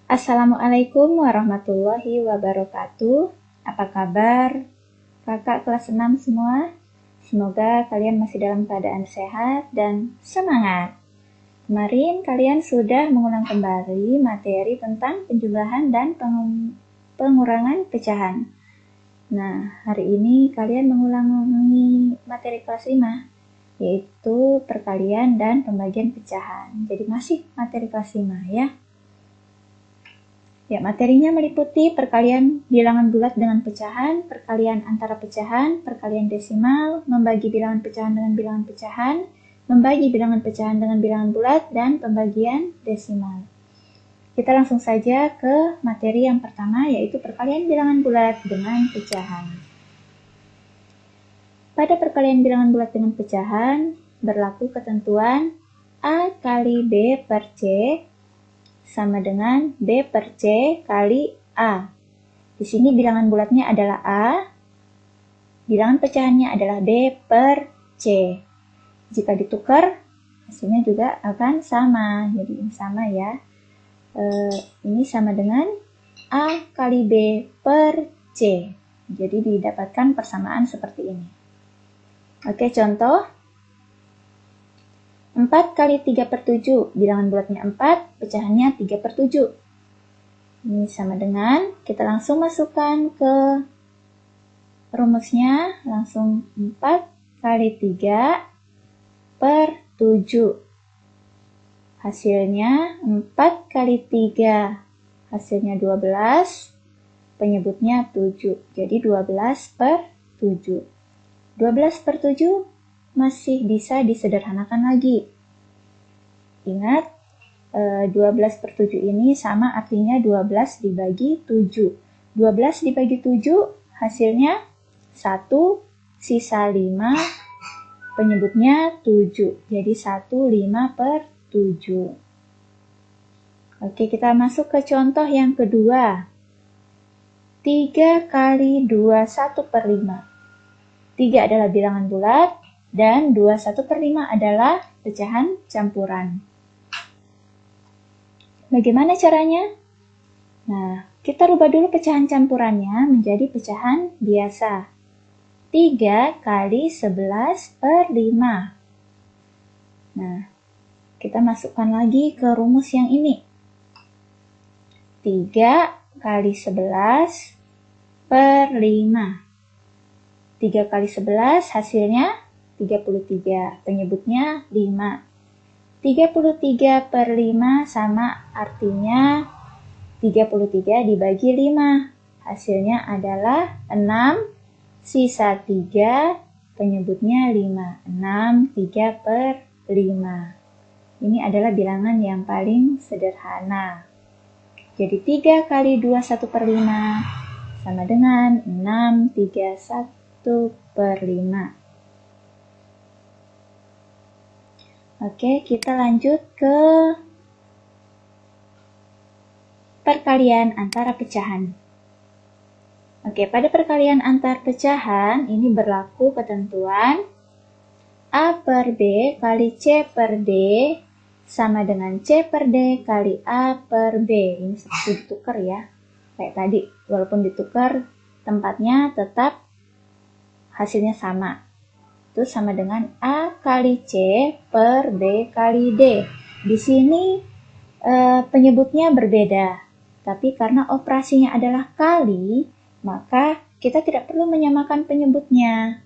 Assalamualaikum warahmatullahi wabarakatuh. Apa kabar kakak kelas 6 semua? Semoga kalian masih dalam keadaan sehat dan semangat. Kemarin kalian sudah mengulang kembali materi tentang penjumlahan dan pengurangan pecahan. Nah, hari ini kalian mengulangi materi kelas 5, yaitu perkalian dan pembagian pecahan. Jadi masih materi kelas 5 ya. Ya, materinya meliputi perkalian bilangan bulat dengan pecahan, perkalian antara pecahan, perkalian desimal, membagi bilangan pecahan dengan bilangan pecahan, membagi bilangan pecahan dengan bilangan bulat, dan pembagian desimal. Kita langsung saja ke materi yang pertama, yaitu perkalian bilangan bulat dengan pecahan. Pada perkalian bilangan bulat dengan pecahan, berlaku ketentuan A kali B per C sama dengan B per C kali A. Di sini bilangan bulatnya adalah A, bilangan pecahannya adalah B per C. Jika ditukar, hasilnya juga akan sama. Jadi ini sama ya. Ini sama dengan A kali B per C. Jadi didapatkan persamaan seperti ini. Oke, contoh. 4 kali 3 per 7, bilangan bulatnya 4, pecahannya 3 per 7. Ini sama dengan, kita langsung masukkan ke rumusnya, langsung 4 kali 3 per 7. Hasilnya 4 kali 3, hasilnya 12, penyebutnya 7. Jadi 12 per 7. 12 per 7 masih bisa disederhanakan lagi. Ingat, 12 per 7 ini sama artinya 12 dibagi 7. 12 dibagi 7 hasilnya 1, sisa 5, penyebutnya 7. Jadi 1, 5 per 7. Oke, kita masuk ke contoh yang kedua. 3 kali 2, 1 per 5. 3 adalah bilangan bulat, dan 21 per 5 adalah pecahan campuran. Bagaimana caranya? Nah, kita rubah dulu pecahan campurannya menjadi pecahan biasa. 3 kali 11 per 5. Nah, kita masukkan lagi ke rumus yang ini. 3 kali 11 per 5. 3 kali 11 hasilnya 33, penyebutnya 5. 33 per 5 sama artinya 33 dibagi 5. Hasilnya adalah 6, sisa 3, penyebutnya 5. 6, 3 per 5. Ini adalah bilangan yang paling sederhana. Jadi 3 kali 2, 1 per 5 sama dengan 6, 3, 1 per 5. Oke, kita lanjut ke perkalian antara pecahan. Oke, pada perkalian antar pecahan ini berlaku ketentuan A per B kali C per D sama dengan C per D kali A per B. Ini seperti ditukar ya, kayak tadi. Walaupun ditukar, tempatnya tetap hasilnya sama. Itu sama dengan A kali C per B kali D. Di sini penyebutnya berbeda, tapi karena operasinya adalah kali, maka kita tidak perlu menyamakan penyebutnya.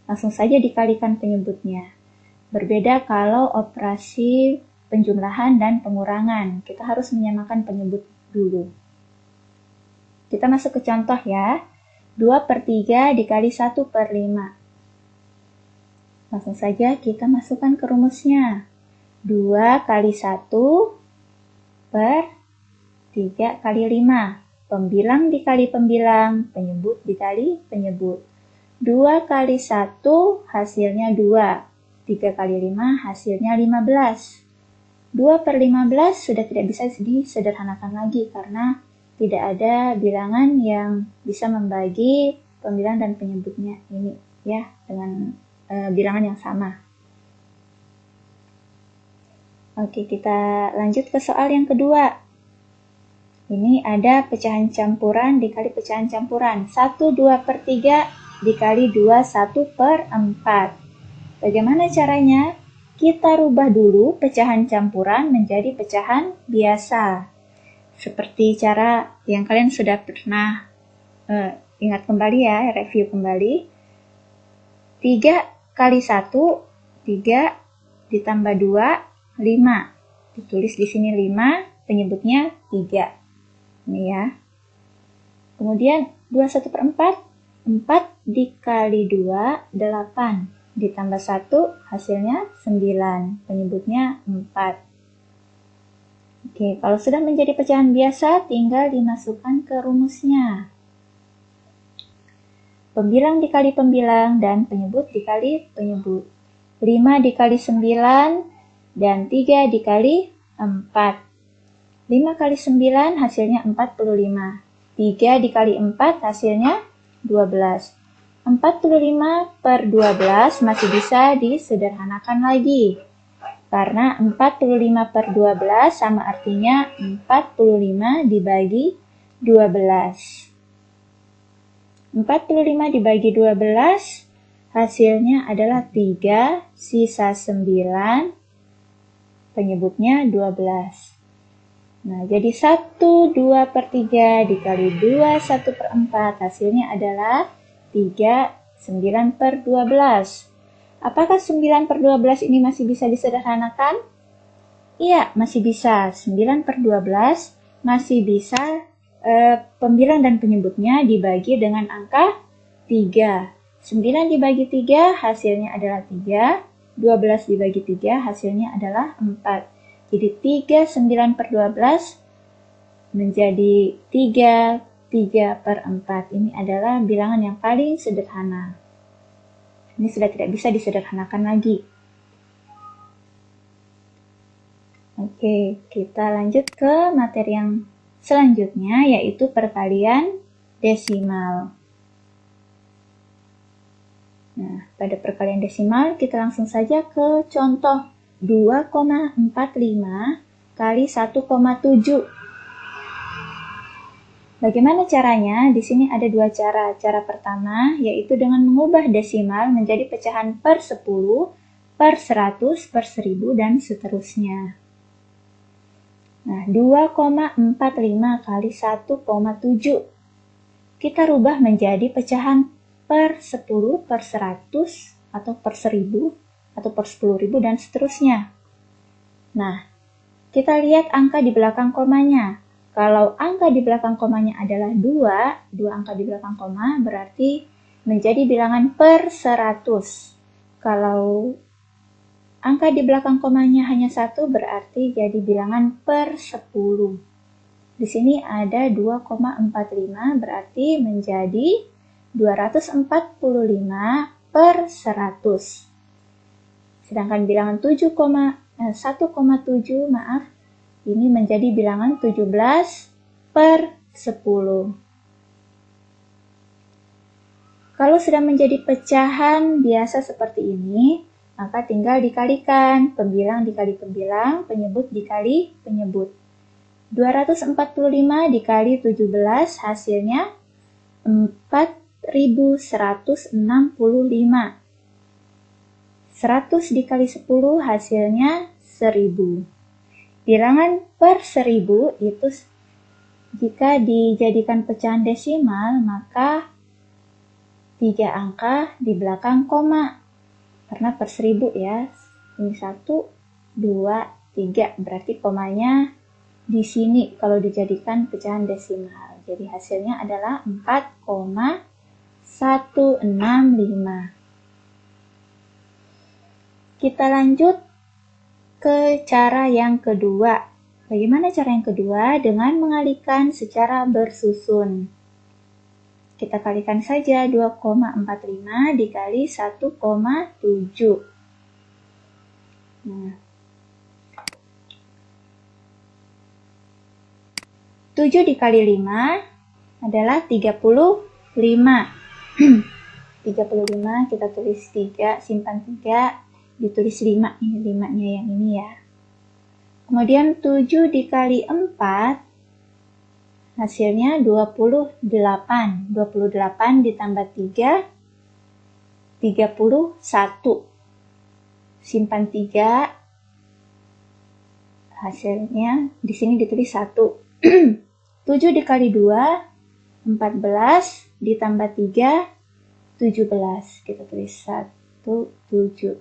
Langsung saja dikalikan penyebutnya. Berbeda kalau operasi penjumlahan dan pengurangan. Kita harus menyamakan penyebut dulu. Kita masuk ke contoh ya. 2 per 3 dikali 1 per 5. Langsung saja kita masukkan ke rumusnya. 2 kali 1 per 3 kali 5. Pembilang dikali pembilang, penyebut dikali penyebut. 2 kali 1 hasilnya 2. 3 kali 5 hasilnya 15. 2 per 15 sudah tidak bisa disederhanakan lagi karena tidak ada bilangan yang bisa membagi pembilang dan penyebutnya ini ya dengan bilangan yang sama. Oke, kita lanjut ke soal yang kedua. Ini ada pecahan campuran dikali pecahan campuran. 1 2/3 dikali 2 1/4. Bagaimana caranya? Kita rubah dulu pecahan campuran menjadi pecahan biasa. Seperti cara yang kalian sudah pernah ingat kembali ya, review kembali. 3 kali 1, 3 ditambah 2, 5. Ditulis di sini 5, penyebutnya 3. Ini ya. Kemudian 2 1/4, 4 dikali 2, 8. Ditambah 1, hasilnya 9. Penyebutnya 4. Oke, kalau sudah menjadi pecahan biasa, tinggal dimasukkan ke rumusnya. Pembilang dikali pembilang dan penyebut dikali penyebut. 5 dikali 9 dan 3 dikali 4. 5 kali 9 hasilnya 45. 3 dikali 4 hasilnya 12. 45/12 masih bisa disederhanakan lagi. Karena 45/12 sama artinya 45 dibagi 12. 45 dibagi 12 hasilnya adalah 3, sisa 9, penyebutnya 12. Nah, jadi 1 2/3 dikali 2 1/4 hasilnya adalah 3 9/12. Apakah 9/12 ini masih bisa disederhanakan? Iya, masih bisa. 9/12 masih bisa pembilang dan penyebutnya dibagi dengan angka 3. 9 dibagi 3 hasilnya adalah 3. 12 dibagi 3 hasilnya adalah 4. Jadi 3 9/12 menjadi 3/4. Ini adalah bilangan yang paling sederhana. Ini sudah tidak bisa disederhanakan lagi. Oke, kita lanjut ke materi yang selanjutnya, yaitu perkalian desimal. Nah, pada perkalian desimal kita langsung saja ke contoh 2,45 kali 1,7. Bagaimana caranya? Di sini ada dua cara. Cara pertama yaitu dengan mengubah desimal menjadi pecahan per 10, per 100, per 1000, dan seterusnya. Nah, 2,45 kali 1,7 kita rubah menjadi pecahan per 10, per 100, atau per 1000, atau per 10.000, dan seterusnya. Nah, kita lihat angka di belakang komanya. Kalau angka di belakang komanya adalah 2 angka di belakang koma berarti menjadi bilangan per 100. Kalau angka di belakang komanya hanya 1 berarti jadi bilangan per 10. Di sini ada 2,45 berarti menjadi 245 per 100. Sedangkan bilangan 1,7 ini menjadi bilangan 17 per 10. Kalau sudah menjadi pecahan biasa seperti ini, maka tinggal dikalikan, pembilang dikali pembilang, penyebut dikali penyebut. 245 dikali 17 hasilnya 4165. 100 dikali 10 hasilnya 1000. Bilangan per 1000 itu jika dijadikan pecahan desimal, maka 3 angka di belakang koma. Karena per 1000 ya, ini 1, 2, 3, berarti komanya di sini kalau dijadikan pecahan desimal. Jadi hasilnya adalah 4,165. Kita lanjut ke cara yang kedua. Bagaimana cara yang kedua? Dengan mengalihkan secara bersusun. Kita kalikan saja 2,45 dikali 1,7. Nah, 7 dikali 5 adalah 35. 35 kita tulis 3, simpan 3, ditulis 5, ini 5-nya yang ini ya. Kemudian 7 dikali 4 Hasilnya 28. 28 ditambah 3, 31. Simpan 3. Hasilnya di sini ditulis 1. 7 dikali 2, 14. Ditambah 3, 17. Kita tulis 1, 7.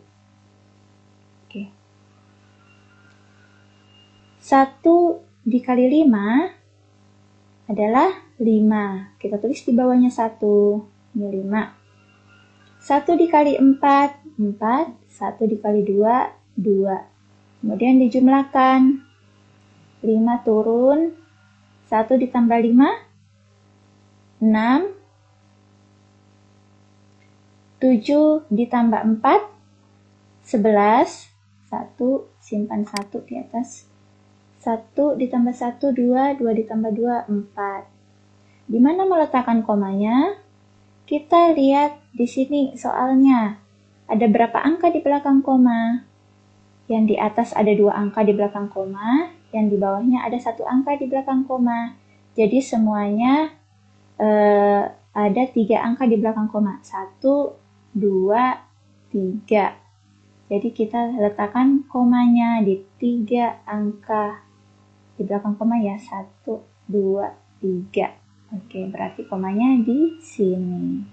Oke. 1 dikali 5 adalah 5. Kita tulis di bawahnya 1. Ini 5. 1 dikali 4, 4. 1 dikali 2, 2. Kemudian dijumlahkan. 5 turun. 1 ditambah 5, 6. 7 ditambah 4, 11. 1, simpan 1 di atas. 1 ditambah 1, 2. 2 ditambah 2, 4. Di mana meletakkan komanya? Kita lihat di sini soalnya. Ada berapa angka di belakang koma? Yang di atas ada 2 angka di belakang koma. Yang di bawahnya ada 1 angka di belakang koma. Jadi semuanya ada 3 angka di belakang koma. 1, 2, 3. Jadi kita letakkan komanya di 3 angka di belakang koma ya. 1, 2, 3. Oke, berarti komanya di sini.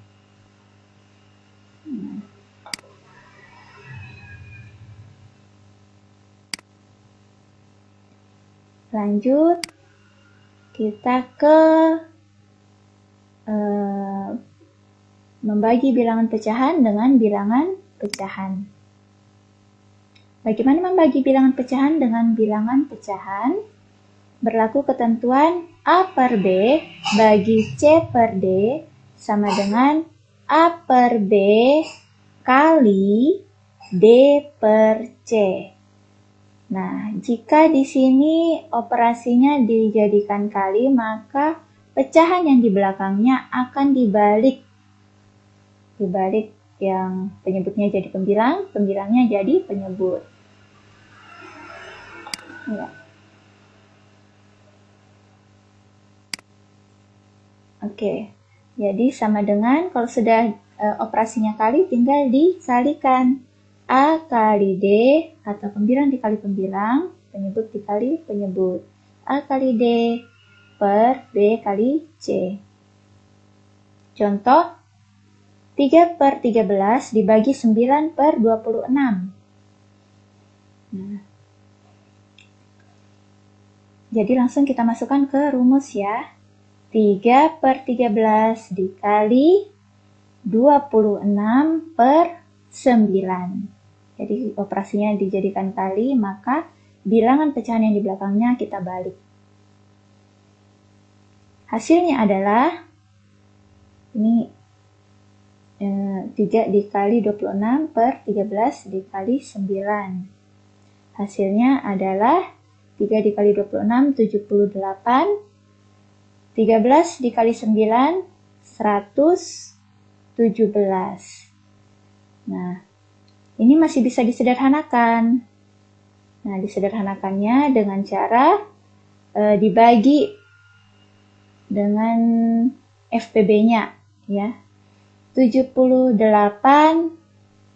Lanjut, kita ke membagi bilangan pecahan dengan bilangan pecahan. Bagaimana membagi bilangan pecahan dengan bilangan pecahan? Berlaku ketentuan A per B bagi C per D sama dengan A per B kali D per C. Nah, jika di sini operasinya dijadikan kali, maka pecahan yang di belakangnya akan dibalik. Dibalik yang penyebutnya jadi pembilang, pembilangnya jadi penyebut. Ya. Oke, jadi sama dengan kalau sudah operasinya kali tinggal dikalikan. A kali D atau pembilang dikali pembilang, penyebut dikali penyebut. A kali D per B kali C. Contoh, 3 per 13 dibagi 9 per 26. Nah, jadi langsung kita masukkan ke rumus ya. 3 per 13 dikali 26 per 9. Jadi operasinya dijadikan kali, maka bilangan pecahan yang di belakangnya kita balik. Hasilnya adalah, ini 3 dikali 26 per 13 dikali 9. Hasilnya adalah 3 dikali 26, 78. 13 dikali 9, 117. Nah, ini masih bisa disederhanakan. Nah, disederhanakannya dengan cara dibagi dengan FPB-nya ya. 78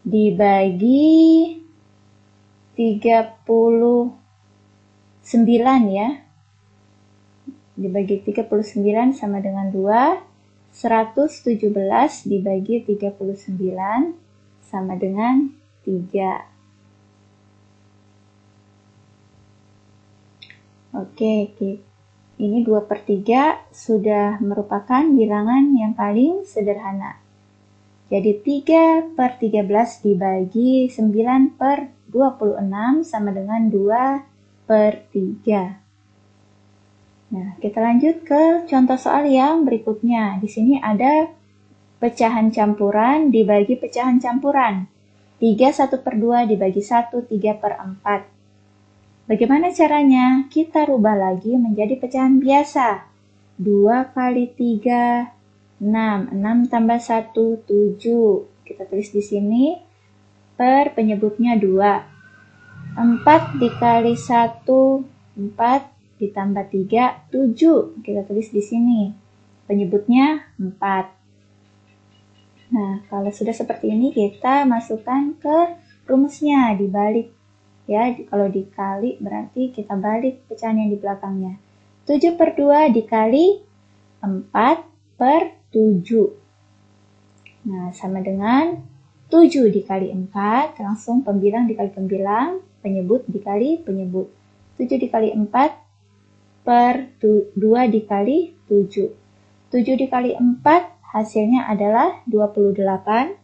dibagi 39 ya. Dibagi 39 sama dengan 2. 117 dibagi 39 sama dengan 3. Oke, ini 2 per 3 sudah merupakan bilangan yang paling sederhana. Jadi 3 per 13 dibagi 9 per 26 sama dengan 2 per 3. Nah, kita lanjut ke contoh soal yang berikutnya. Di sini ada pecahan campuran dibagi pecahan campuran. 3 1 per 2 dibagi 1, 3 per 4. Bagaimana caranya? Kita rubah lagi menjadi pecahan biasa. 2 kali 3, 6. 6 tambah 1, 7. Kita tulis di sini per penyebutnya 2. 4 dikali 1, 4. ditambah 3, 7. Kita tulis di sini. Penyebutnya 4. Nah, kalau sudah seperti ini kita masukkan ke rumusnya, dibalik. Ya, kalau dikali berarti kita balik pecahan yang di belakangnya. 7 per 2 dikali 4 per 7. Nah, sama dengan 7 dikali 4, langsung pembilang dikali pembilang, penyebut dikali penyebut. 7 dikali 4 per 2 dikali 7. 7 dikali 4 hasilnya adalah 28.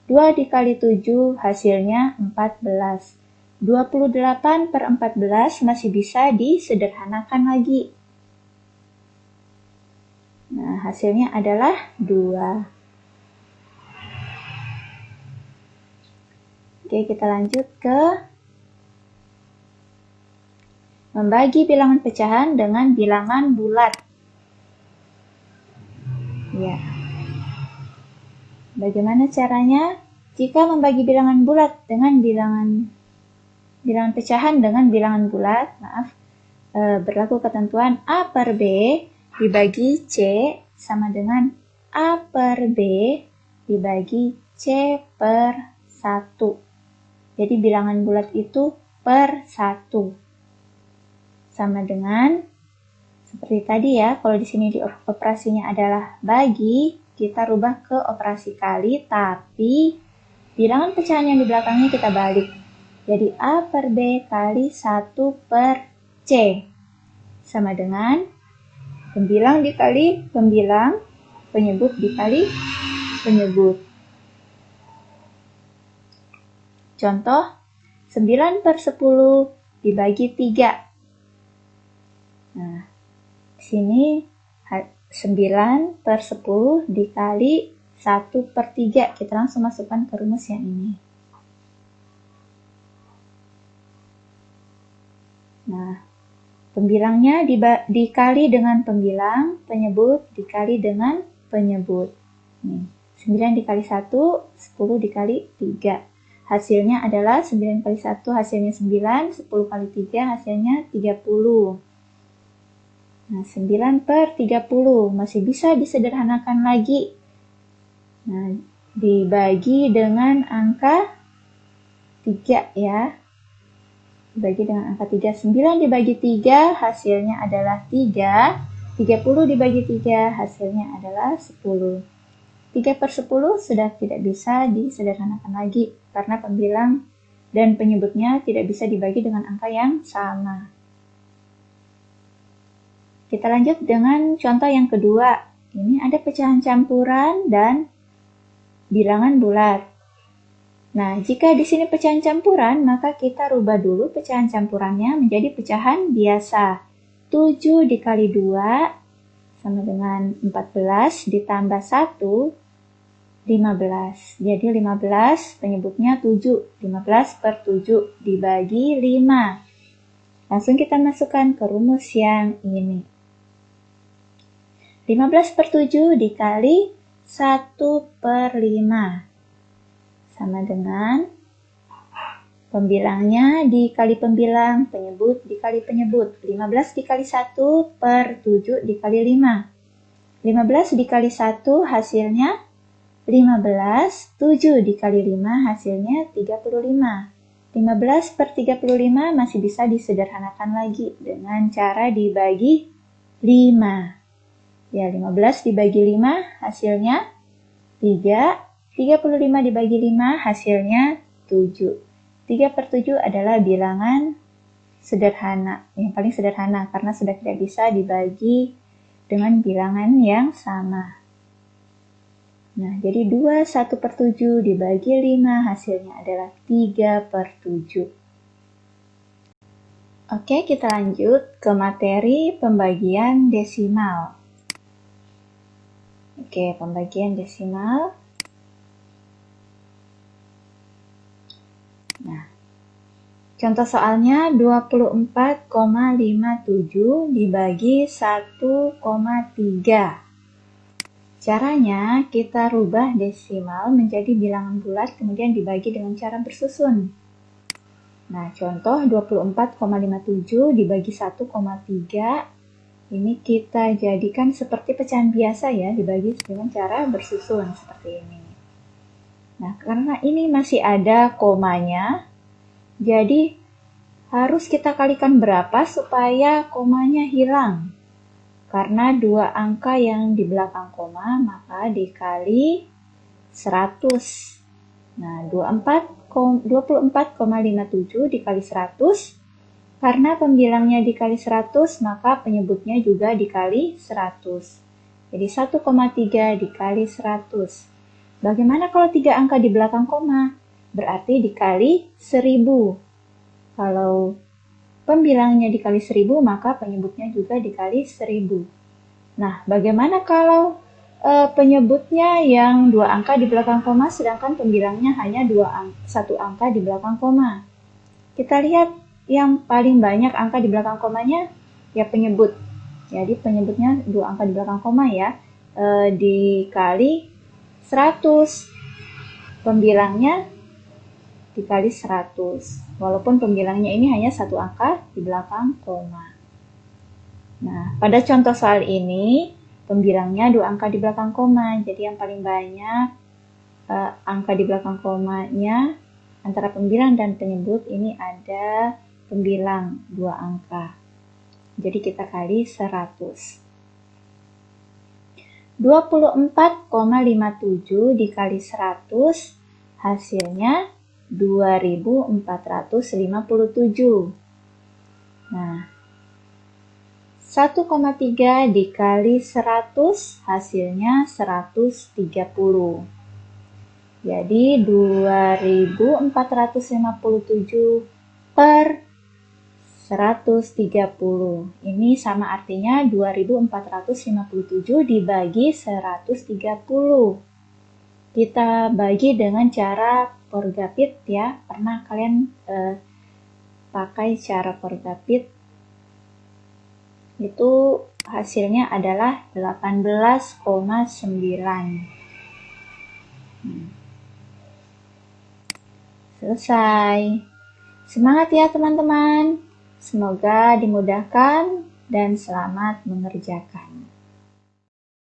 2 dikali 7 hasilnya 14. 28 per 14 masih bisa disederhanakan lagi. Nah, hasilnya adalah 2. Oke, kita lanjut ke membagi bilangan pecahan dengan bilangan bulat. Ya. Bagaimana caranya? Jika membagi bilangan bulat dengan bilangan pecahan dengan bilangan bulat, berlaku ketentuan A per B dibagi C sama dengan A per B dibagi C per 1. Jadi bilangan bulat itu per 1. Sama dengan, seperti tadi ya, kalau di sini operasinya adalah bagi, kita rubah ke operasi kali, tapi bilangan pecahan yang di belakangnya kita balik. Jadi A per B kali 1 per C. Sama dengan pembilang dikali pembilang, penyebut dikali penyebut. Contoh, 9 per 10 dibagi 3. Nah, di sini 9 per 10 dikali 1 per 3. Kita langsung masukkan ke rumus yang ini. Nah, pembilangnya dikali dengan pembilang, penyebut dikali dengan penyebut. Nih, 9 dikali 1, 10 dikali 3. Hasilnya adalah 9 kali 1 hasilnya 9, 10 kali 3 hasilnya 30. Nah, 9 per 30 masih bisa disederhanakan lagi. Nah, dibagi dengan angka 3 ya. Dibagi dengan angka 3. 9 dibagi 3 hasilnya adalah 3. 30 dibagi 3 hasilnya adalah 10. 3 per 10 sudah tidak bisa disederhanakan lagi karena pembilang dan penyebutnya tidak bisa dibagi dengan angka yang sama. Kita lanjut dengan contoh yang kedua. Ini ada pecahan campuran dan bilangan bulat. Nah, jika di sini pecahan campuran, maka kita rubah dulu pecahan campurannya menjadi pecahan biasa. 7 dikali 2 sama dengan 14 ditambah 1, 15. Jadi 15 penyebutnya 7. 15 per 7 dibagi 5. Langsung kita masukkan ke rumus yang ini. 15 per 7 dikali 1 per 5. Sama dengan pembilangnya dikali pembilang, penyebut dikali penyebut. 15 dikali 1 per 7 dikali 5. 15 dikali 1 hasilnya 15, 7 dikali 5 hasilnya 35. 15 per 35 masih bisa disederhanakan lagi dengan cara dibagi 5. Ya, 15 dibagi 5 hasilnya 3. 35 dibagi 5 hasilnya 7. 3 per 7 adalah bilangan sederhana, yang paling sederhana karena sudah tidak bisa dibagi dengan bilangan yang sama. Nah, jadi 2 1 per 7 dibagi 5 hasilnya adalah 3 per 7. Oke, kita lanjut ke materi pembagian desimal. Oke, pembagian desimal. Nah, contoh soalnya 24,57 dibagi 1,3. Caranya kita rubah desimal menjadi bilangan bulat kemudian dibagi dengan cara bersusun. Nah, contoh 24,57 dibagi 1,3. Ini kita jadikan seperti pecahan biasa ya, dibagi dengan cara bersusun seperti ini. Nah, karena ini masih ada komanya, jadi harus kita kalikan berapa supaya komanya hilang. Karena dua angka yang di belakang koma, maka dikali 100. Nah, 24,57 dikali 100. Karena pembilangnya dikali 100, maka penyebutnya juga dikali 100. Jadi 1,3 dikali 100. Bagaimana kalau 3 angka di belakang koma? Berarti dikali 1000. Kalau pembilangnya dikali 1000, maka penyebutnya juga dikali 1000. Nah, bagaimana kalau penyebutnya yang 2 angka di belakang koma, sedangkan pembilangnya hanya 1 angka di belakang koma? Kita lihat yang paling banyak angka di belakang komanya, ya penyebut. Jadi penyebutnya 2 angka di belakang koma ya, dikali 100. Pembilangnya dikali 100. Walaupun pembilangnya ini hanya 1 angka di belakang koma. Nah, pada contoh soal ini, pembilangnya 2 angka di belakang koma. Jadi yang paling banyak angka di belakang komanya antara pembilang dan penyebut ini ada pembilang 2 angka. Jadi kita kali 100. 24,57 dikali 100 hasilnya 2457. Nah, 1,3 dikali 100 hasilnya 130. Jadi 2457 per 130. Ini sama artinya 2457 dibagi 130. Kita bagi dengan cara Porgapit ya. Pernah kalian pakai cara Porgapit? Itu hasilnya adalah 18,9. Selesai. Semangat ya teman-teman. Semoga dimudahkan dan selamat mengerjakan.